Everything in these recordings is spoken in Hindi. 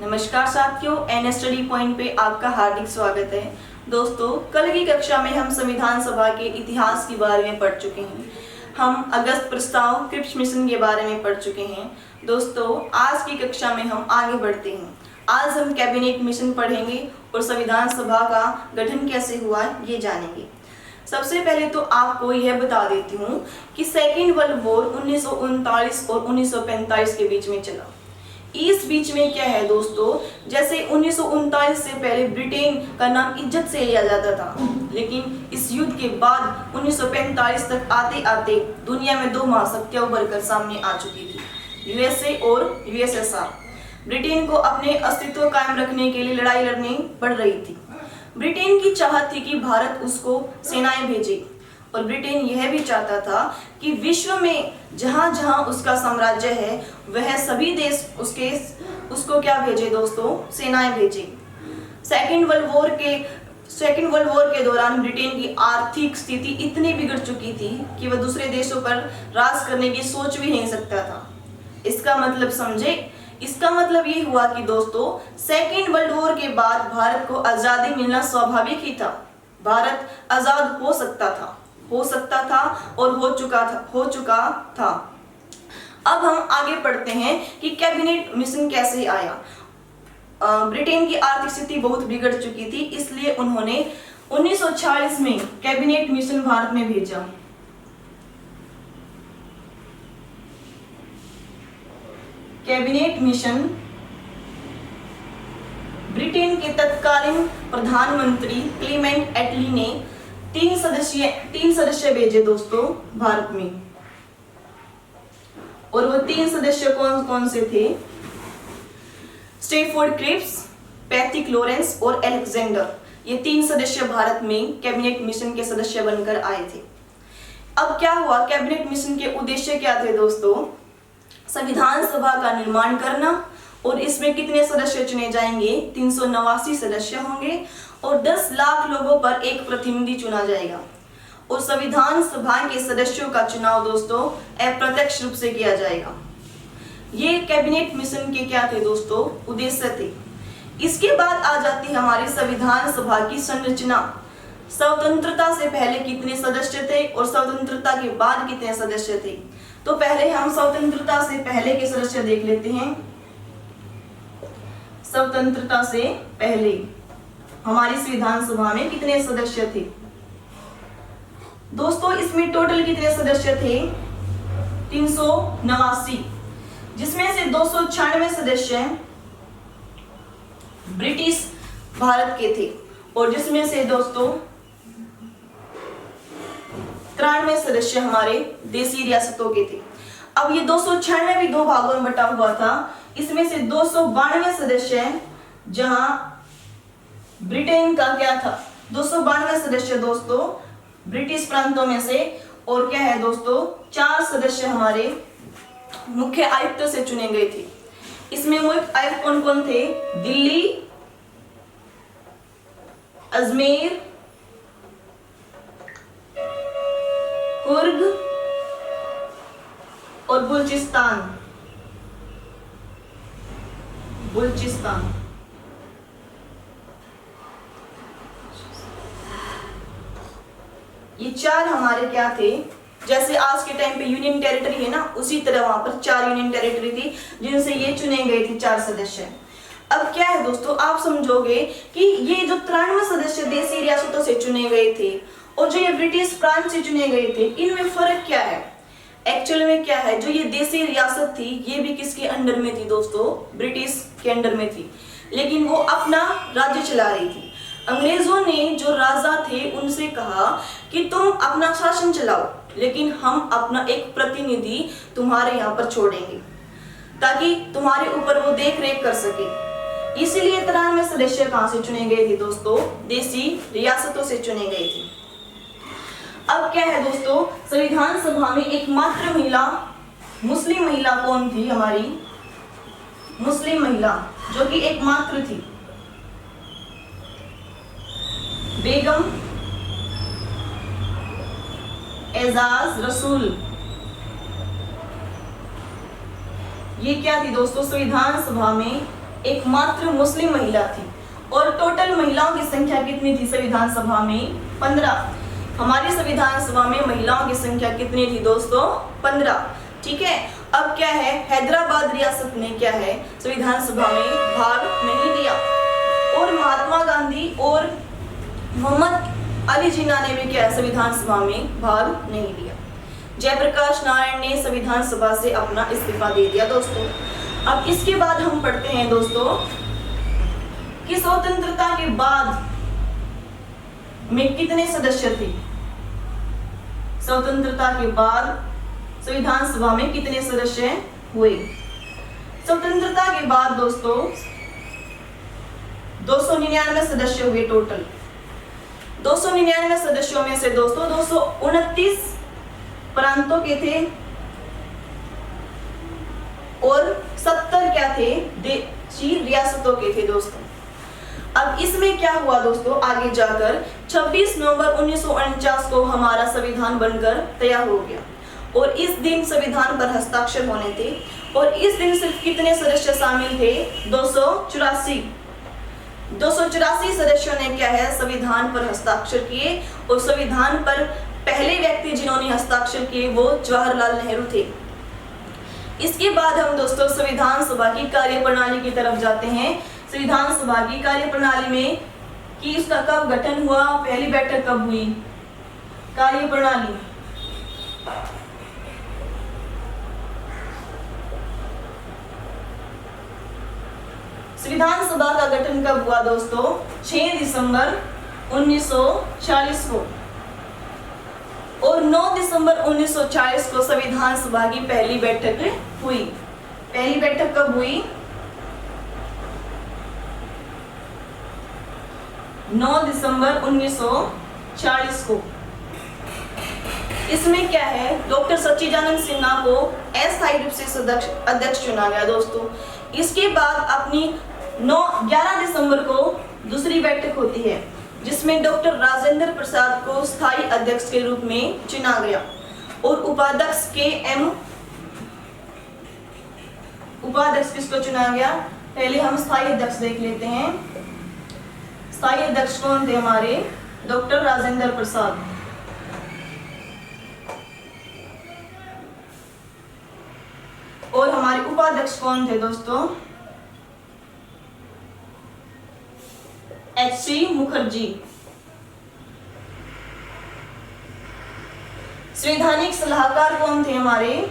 नमस्कार साथियों, एन स्टडी पॉइंट पे आपका हार्दिक स्वागत है। दोस्तों, कल की कक्षा में हम संविधान सभा के इतिहास के बारे में पढ़ चुके हैं। हम अगस्त प्रस्ताव, क्रिप्स मिशन के बारे में पढ़ चुके हैं। दोस्तों, आज की कक्षा में हम आगे बढ़ते हैं। आज हम कैबिनेट मिशन पढ़ेंगे और संविधान सभा का गठन कैसे हुआ ये जानेंगे। सबसे पहले तो आपको यह बता देती हूँ कि सेकेंड वर्ल्ड वॉर 1939 और 1945 के बीच में चला। इस बीच में क्या है दोस्तों, जैसे 1939 से पहले ब्रिटेन का नाम इज्जत से लिया जाता था, लेकिन इस युद्ध के बाद 1945 तक आते आते दुनिया में दो महाशक्तियां उभर कर सामने आ चुकी थी, यूएसए और यूएसएसआर। ब्रिटेन को अपने अस्तित्व कायम रखने के लिए लड़ाई लड़नी पड़ रही थी। ब्रिटेन की चाहत थी कि भारत उसको सेनाएं भेजे, और ब्रिटेन यह भी चाहता था कि विश्व में जहां जहां उसका साम्राज्य है वह सभी देश उसको क्या भेजे दोस्तों, सेनाएं भेजे। सेकेंड वर्ल्ड वॉर के दौरान ब्रिटेन की आर्थिक स्थिति इतनी बिगड़ चुकी थी कि वह दूसरे देशों पर राज करने की सोच भी नहीं सकता था। इसका मतलब समझे, इसका मतलब ये हुआ कि दोस्तों, सेकेंड वर्ल्ड वॉर के बाद भारत को आजादी मिलना स्वाभाविक ही था। भारत आजाद हो सकता था और हो चुका था। अब हम आगे पढ़ते हैं कि कैबिनेट मिशन कैसे आया। ब्रिटेन की आर्थिक स्थिति बहुत बिगड़ चुकी थी, इसलिए उन्होंने 1946 में कैबिनेट मिशन भारत में भेजा। कैबिनेट मिशन ब्रिटेन के तत्कालीन प्रधानमंत्री क्लेमेंट एटली ने तीन सदस्य भेजे दोस्तों भारत में, और वो तीन सदस्य कौन कौन से थे? स्टैफोर्ड क्रिप्स, पैथिक लॉरेंस और अलेक्जेंडर। ये तीन सदस्य भारत में कैबिनेट मिशन के सदस्य बनकर आए थे। अब क्या हुआ, कैबिनेट मिशन के उद्देश्य क्या थे दोस्तों? संविधान सभा का निर्माण करना, और इसमें कितने सदस्य चुने जाएंगे? 389 सदस्य होंगे, और 10 लाख लोगों पर एक प्रतिनिधि चुना जाएगा। और संविधान सभा के सदस्यों का चुनाव दोस्तों अप्रत्यक्ष रूप से किया जाएगा। ये कैबिनेट मिशन के क्या थे दोस्तों? उद्देश्य थे। इसके बाद आ जाती है हमारी संविधान सभा की संरचना। स्वतंत्रता से पहले कितने सदस्य थे और स्वतंत्रता के बाद कितने सदस्य थे? तो पहले हम स्वतंत्रता से पहले के सदस्य देख लेते हैं। स्वतंत्रता से पहले हमारी संविधान सभा में कितने सदस्य थे दोस्तों? इसमें टोटल कितने सदस्य थे? 389, जिसमें से 296 सदस्य ब्रिटिश भारत के थे, और जिसमें से दोस्तों 93 सदस्य हमारे देसी रियासतों के थे। अब ये 296 भी दो भागों में बटा हुआ था। इसमें से 292 सदस्य जहां ब्रिटेन का क्या था? 292 सदस्य दोस्तों ब्रिटिश प्रांतों में से, और क्या है दोस्तों, 4 सदस्य हमारे मुख्य आयुक्त से चुने गए थे। इसमें मुख्य आयुक्त कौन कौन थे? दिल्ली, अजमेर, कुर्ग और बलूचिस्तान। ये 4 हमारे क्या थे? जैसे आज के टाइम पे यूनियन टेरिटरी है ना, उसी तरह वहां पर 4 यूनियन टेरिटरी थी, जिनसे ये चुने गए थे 4 सदस्य। अब क्या है दोस्तों, आप समझोगे कि ये जो 93 सदस्य देसी रियासतों से चुने गए थे और जो ये ब्रिटिश प्रांत से चुने गए थे, इनमें फर्क क्या है? एक्चुअल में क्या है, जो ये देसी रियासत थी ये भी किसके अंडर में थी दोस्तों? ब्रिटिश के अंडर में थी, लेकिन वो अपना राज्य चला रही थी। अंग्रेजों ने जो राजा थे उनसे कहा कि तुम अपना शासन चलाओ, लेकिन हम अपना एक प्रतिनिधि तुम्हारे यहाँ पर छोड़ेंगे ताकि तुम्हारे ऊपर वो देख रेख कर सके। इसीलिए 93 सदस्य कहाँ से चुने गए थे दोस्तों? देसी रियासतों से चुने गए थे। अब क्या है दोस्तों, संविधान सभा में एकमात्र महिला मुस्लिम महिला कौन थी? हमारी मुस्लिम महिला जो कि एकमात्र थी, बेगम एजाज रसूल। ये क्या थी दोस्तों? संविधान सभा में एकमात्र मुस्लिम महिला थी। और टोटल महिलाओं की संख्या कितनी थी संविधान सभा में? 15। हमारी संविधान सभा में महिलाओं की संख्या कितनी थी दोस्तों? 15। ठीक है। अब क्या है, हैदराबाद रियासत ने क्या है संविधान सभा में भाग नहीं लिया। और महात्मा गांधी और मोहम्मद अली जिन्ना ने भी क्या है संविधान सभा में भाग नहीं लिया। जयप्रकाश नारायण ने संविधान सभा से अपना इस्तीफा दे दिया दोस्तों। अब इसके बाद हम पढ़ते हैं दोस्तों कि स्वतंत्रता के बाद में कितने सदस्य थे। स्वतंत्रता के बाद संविधान सभा में कितने सदस्य हुए? स्वतंत्रता के बाद दोस्तों 299 सदस्य हुए टोटल। 299 सदस्यों में से दोस्तों 229 प्रांतों के थे और 70 क्या थे? देशी रियासतों के थे दोस्तों। अब इसमें क्या हुआ दोस्तों, आगे जाकर 26 नवंबर 1949 को हमारा संविधान बनकर तैयार हो गया और इस दिन संविधान पर हस्ताक्षर होने थे। और इस दिन सिर्फ कितने सदस्य शामिल थे? 284। 284 सदस्यों ने क्या है संविधान पर हस्ताक्षर किए। और संविधान पर पहले व्यक्ति जिन्होंने हस्ताक्षर किए वो जवाहरलाल नेहरू थे। इसके बाद हम दोस्तों संविधान सभा की कार्यप्रणाली की तरफ जाते हैं। संविधान सभा की कार्यप्रणाली में कि इसका कब गठन हुआ, पहली बैठक कब हुई? कार्यप्रणाली संविधान सभा का गठन कब हुआ दोस्तों? 6 दिसंबर 1940 को। और 9 दिसंबर 1940 को संविधान सभा की पहली बैठक हुई। पहली बैठक कब हुई? 9 दिसंबर 1940 को। इसमें क्या है, डॉक्टर सच्चिदानंद सिन्हा को अस्थायी रूप से अध्यक्ष चुना गया दोस्तों। इसके बाद अपनी 11 दिसंबर को दूसरी बैठक होती है जिसमें डॉक्टर राजेंद्र प्रसाद को स्थायी अध्यक्ष के रूप में चुना गया और उपाध्यक्ष उपाध्यक्ष किसको चुना गया? पहले हम स्थायी अध्यक्ष देख लेते हैं। स्थायी अध्यक्ष कौन थे हमारे? डॉक्टर राजेंद्र प्रसाद। और हमारे उपाध्यक्ष कौन थे दोस्तों? एच.सी. मुखर्जी। संवैधानिक सलाहकार कौन थे हमारे?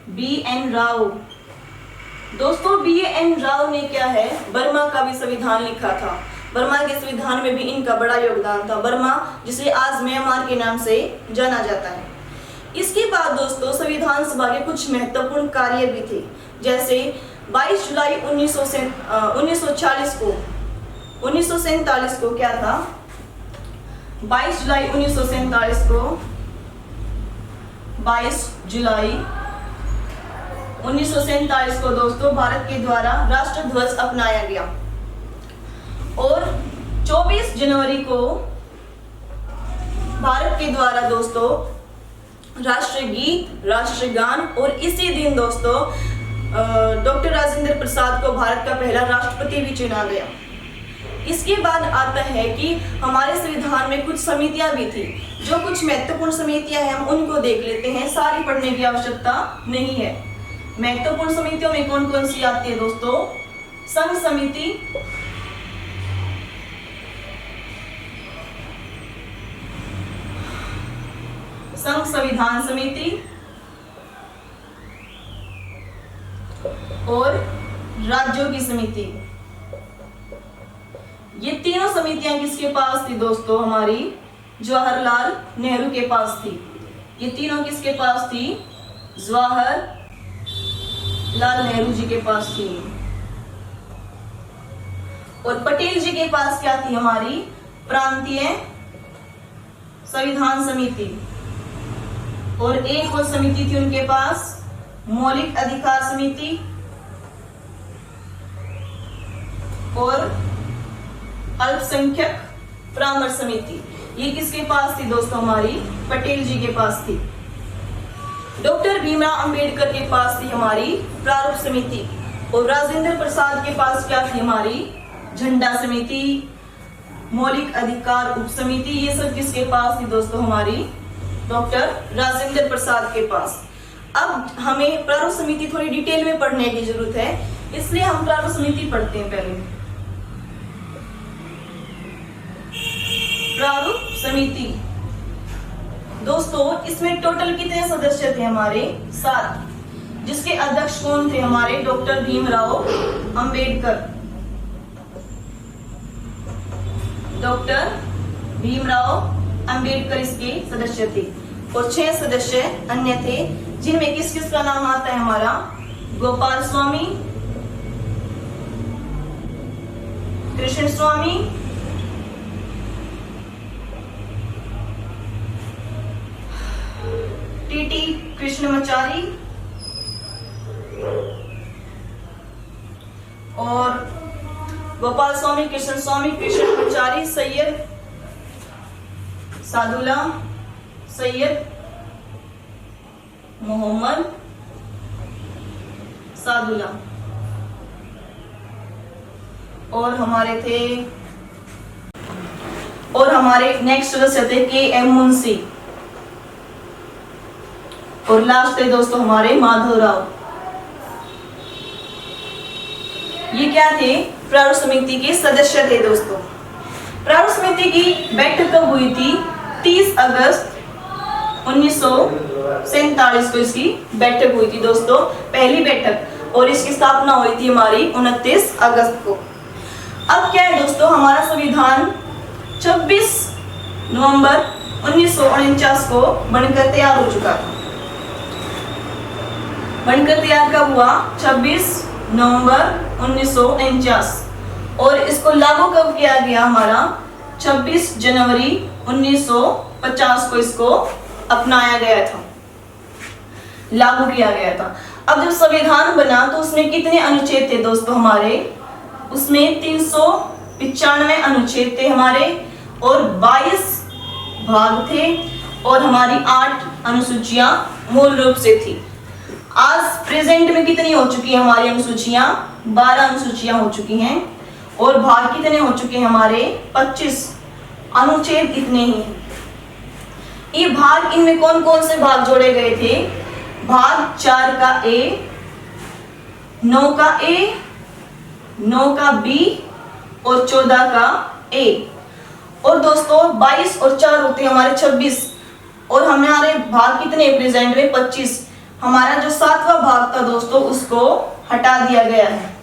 बी.एन. राव। दोस्तों बी.एन. राव ने क्या है बर्मा का भी संविधान लिखा था। बर्मा के संविधान में भी इनका बड़ा योगदान था। बर्मा जिसे आज म्यांमार के नाम से जाना जाता है। इसके बाद दोस्तों संविधान सभा के कुछ महत्वपूर्ण कार्य भी थे, जैसे 22 जुलाई 1947 को क्या था? 22 जुलाई 1947 को 22 जुलाई 1947 को दोस्तों भारत के द्वारा राष्ट्रध्वज अपनाया गया। और 24 जनवरी को भारत के द्वारा दोस्तों राष्ट्रगीत, राष्ट्रगान और इसी दिन दोस्तों डॉक्टर राजेंद्र प्रसाद को भारत का पहला राष्ट्रपति भी चुना गया। इसके बाद आता है कि हमारे संविधान में कुछ समितियां भी थी। जो कुछ महत्वपूर्ण समितियां हैं हम उनको देख लेते हैं, सारी पढ़ने की आवश्यकता नहीं है। महत्वपूर्ण समितियों में कौन कौन सी आती है दोस्तों? संघ समिति, संघ संविधान समिति और राज्यों की समिति। ये तीनों समितियां किसके पास थी दोस्तों? हमारी जवाहरलाल नेहरू के पास थी। ये तीनों किसके पास थी? जवाहरलाल नेहरू जी के पास थी। और पटेल जी के पास क्या थी? हमारी प्रांतीय संविधान समिति। और एक और समिति थी उनके पास मौलिक अधिकार समिति और अल्पसंख्यक परामर्श समिति। ये किसके पास थी दोस्तों? हमारी पटेल जी के पास थी। डॉक्टर भीमराव अंबेडकर के पास थी हमारी प्रारूप समिति, और राजेंद्र प्रसाद के पास क्या थी हमारी झंडा समिति, मौलिक अधिकार उप समिति। ये सब किसके पास थी दोस्तों? हमारी डॉक्टर राजेंद्र प्रसाद के पास। अब हमें प्रारूप समिति थोड़ी डिटेल में पढ़ने की जरूरत है, इसलिए हम प्रारूप समिति पढ़ते हैं। पहले प्रारूप समिति दोस्तों, इसमें टोटल कितने सदस्य थे हमारे? 7, जिसके अध्यक्ष कौन थे हमारे? डॉक्टर भीमराव अंबेडकर। डॉक्टर भीमराव अंबेडकर इसके सदस्य थे, और 6 सदस्य अन्य थे, जिनमें किस किस का नाम आता है हमारा? गोपाल स्वामी, कृष्ण स्वामी, टीटी कृष्णमाचारी, और गोपाल स्वामी, कृष्ण स्वामी, कृष्णमाचारी, सैयद सादुल्ला, सैयद मोहम्मद सादुल्ला, और हमारे नेक्स्ट सदस्य थे के एम मुंशी, और लास्ट थे दोस्तों हमारे माधवराव। ये क्या थे? प्रारूप समिति के सदस्य थे दोस्तों। प्रारूप समिति की बैठक कब हुई थी? 30 अगस्त 1947 को इसकी बैठक हुई थी दोस्तों, पहली बैठक, और इसकी स्थापना हुई थी हमारी 29 अगस्त को। अब क्या है दोस्तों? हमारा संविधान 26 नवंबर 1949 को बनकर तैयार हो चुका था। बनकर तैयार कब हुआ? 26 नवंबर 1949, और इसको लागू कब किया गया? हमारा 26 जनवरी 1950 को इसको अपनाया गया था, लागू किया गया था। अब जब संविधान बना तो उसमें कितने अनुच्छेद थे दोस्तों हमारे? उसमें 395 अनुच्छेद थे हमारे, और 22 भाग थे, और हमारी 8 अनुसूचियां मूल रूप से थी। आज प्रेजेंट में कितनी हो चुकी है हमारी अनुसूचियां? 12 अनुसूचियां हो चुकी हैं, और भाग कितने हो चुके हैं हमारे? 25। अनुच्छेद इतने ही हैं। ये भाग, इनमें कौन कौन से भाग जोड़े गए थे? भाग 4 का ए, 9 का ए, 9 का बी, और 14 का ए। और दोस्तों 22 और 4 होते हैं हमारे 26, और हमारे भाग कितने प्रेजेंट में? 25। हमारा जो 7वां भाग था दोस्तों, उसको हटा दिया गया है।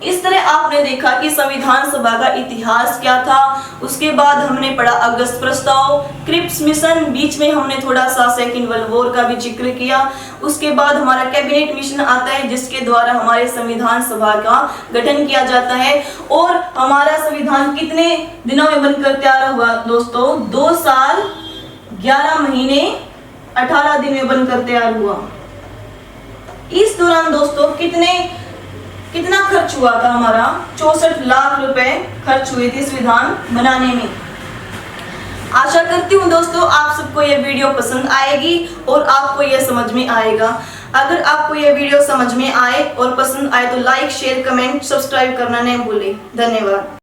इस तरह आपने देखा कि संविधान सभा का इतिहास क्या था। उसके बाद हमने पढ़ा अगस्त प्रस्ताव, क्रिप्स मिशन, बीच में हमने थोड़ा सा सेकेंड वर्ल्ड वॉर का भी जिक्र किया। उसके बाद हमारा कैबिनेट मिशन आता है, जिसके द्वारा हमारे संविधान सभा का गठन किया जाता है। और हमारा संविधान कितने दिनों में बनकर तैयार हुआ दोस्तों? 2 साल 11 महीने 18 दिन में बनकर तैयार हुआ। इस दौरान दोस्तों कितना खर्च हुआ था हमारा? 64 लाख रुपए खर्च हुए थे संविधान बनाने में। आशा करती हूँ दोस्तों आप सबको यह वीडियो पसंद आएगी और आपको यह समझ में आएगा। अगर आपको यह वीडियो समझ में आए और पसंद आए तो लाइक, शेयर, कमेंट, सब्सक्राइब करना नहीं भूलें। धन्यवाद।